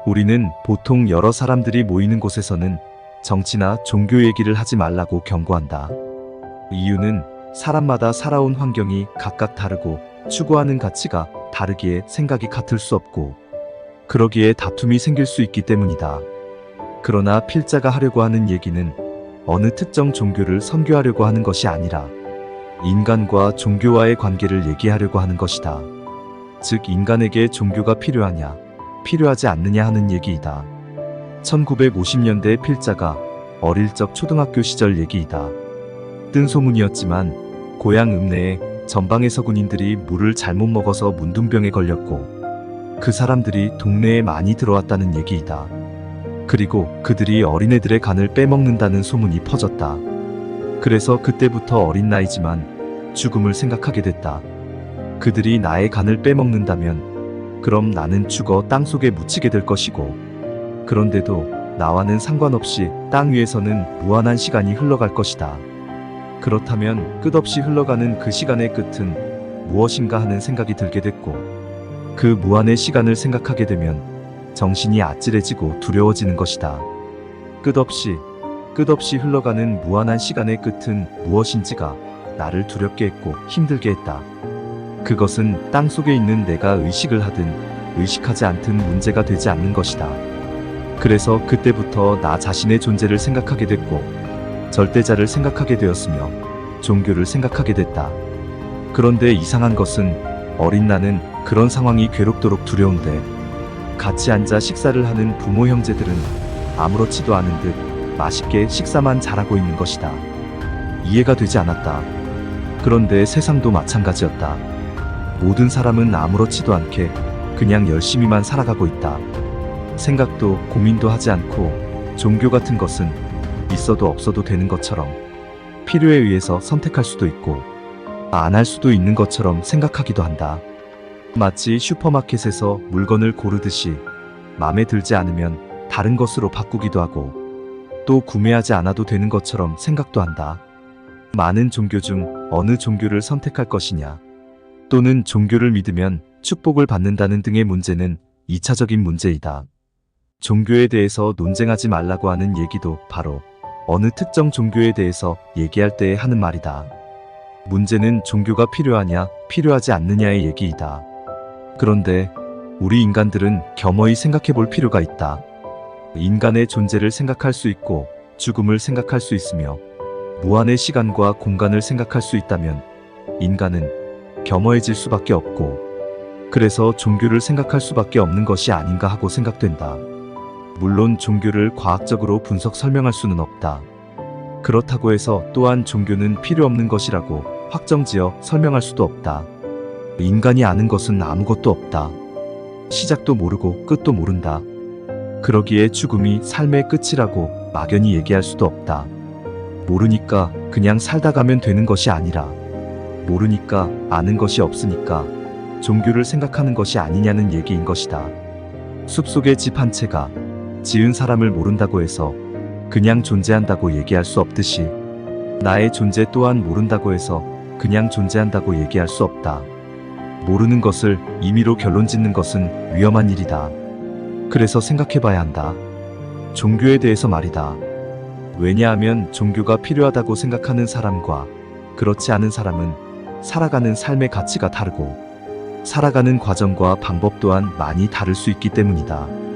우리는 보통 여러 사람들이 모이는 곳에서는 정치나 종교 얘기를 하지 말라고 경고한다. 이유는 사람마다 살아온 환경이 각각 다르고 추구하는 가치가 다르기에 생각이 같을 수 없고 그러기에 다툼이 생길 수 있기 때문이다. 그러나 필자가 하려고 하는 얘기는 어느 특정 종교를 선교하려고 하는 것이 아니라 인간과 종교와의 관계를 얘기하려고 하는 것이다. 즉 인간에게 종교가 필요하냐, 필요하지 않느냐 하는 얘기이다. 1950년대 필자가 어릴 적 초등학교 시절 얘기이다. 뜬 소문이었지만 고향 읍내에 전방에서 군인들이 물을 잘못 먹어서 문둥병에 걸렸고 그 사람들이 동네에 많이 들어왔다는 얘기이다. 그리고 그들이 어린애들의 간을 빼먹는다는 소문이 퍼졌다. 그래서 그때부터 어린 나이지만 죽음을 생각하게 됐다. 그들이 나의 간을 빼먹는다면 그럼 나는 죽어 땅속에 묻히게 될 것이고 그런데도 나와는 상관없이 땅 위에서는 무한한 시간이 흘러갈 것이다. 그렇다면 끝없이 흘러가는 그 시간의 끝은 무엇인가 하는 생각이 들게 됐고 그 무한의 시간을 생각하게 되면 정신이 아찔해지고 두려워지는 것이다. 끝없이 흘러가는 무한한 시간의 끝은 무엇인지가 나를 두렵게 했고 힘들게 했다. 그것은 땅 속에 있는 내가 의식을 하든 의식하지 않든 문제가 되지 않는 것이다. 그래서 그때부터 나 자신의 존재를 생각하게 됐고 절대자를 생각하게 되었으며 종교를 생각하게 됐다. 그런데 이상한 것은 어린 나는 그런 상황이 괴롭도록 두려운데 같이 앉아 식사를 하는 부모 형제들은 아무렇지도 않은 듯 맛있게 식사만 잘하고 있는 것이다. 이해가 되지 않았다. 그런데 세상도 마찬가지였다. 모든 사람은 아무렇지도 않게 그냥 열심히만 살아가고 있다. 생각도 고민도 하지 않고 종교 같은 것은 있어도 없어도 되는 것처럼 필요에 의해서 선택할 수도 있고 안 할 수도 있는 것처럼 생각하기도 한다. 마치 슈퍼마켓에서 물건을 고르듯이 마음에 들지 않으면 다른 것으로 바꾸기도 하고 또 구매하지 않아도 되는 것처럼 생각도 한다. 많은 종교 중 어느 종교를 선택할 것이냐 또는 종교를 믿으면 축복을 받는다는 등의 문제는 2차적인 문제이다. 종교에 대해서 논쟁하지 말라고 하는 얘기도 바로 어느 특정 종교에 대해서 얘기할 때 하는 말이다. 문제는 종교가 필요하냐, 필요하지 않느냐의 얘기이다. 그런데 우리 인간들은 겸허히 생각해 볼 필요가 있다. 인간의 존재를 생각할 수 있고 죽음을 생각할 수 있으며 무한의 시간과 공간을 생각할 수 있다면 인간은 겸허해질 수밖에 없고 그래서 종교를 생각할 수밖에 없는 것이 아닌가 하고 생각된다. 물론 종교를 과학적으로 분석 설명할 수는 없다. 그렇다고 해서 또한 종교는 필요 없는 것이라고 확정지어 설명할 수도 없다. 인간이 아는 것은 아무것도 없다. 시작도 모르고 끝도 모른다. 그러기에 죽음이 삶의 끝이라고 막연히 얘기할 수도 없다. 모르니까 그냥 살다 가면 되는 것이 아니라 모르니까 아는 것이 없으니까 종교를 생각하는 것이 아니냐는 얘기인 것이다. 숲속의 집 한 채가 지은 사람을 모른다고 해서 그냥 존재한다고 얘기할 수 없듯이 나의 존재 또한 모른다고 해서 그냥 존재한다고 얘기할 수 없다. 모르는 것을 임의로 결론 짓는 것은 위험한 일이다. 그래서 생각해봐야 한다. 종교에 대해서 말이다. 왜냐하면 종교가 필요하다고 생각하는 사람과 그렇지 않은 사람은 살아가는 삶의 가치가 다르고 살아가는 과정과 방법 또한 많이 다를 수 있기 때문이다.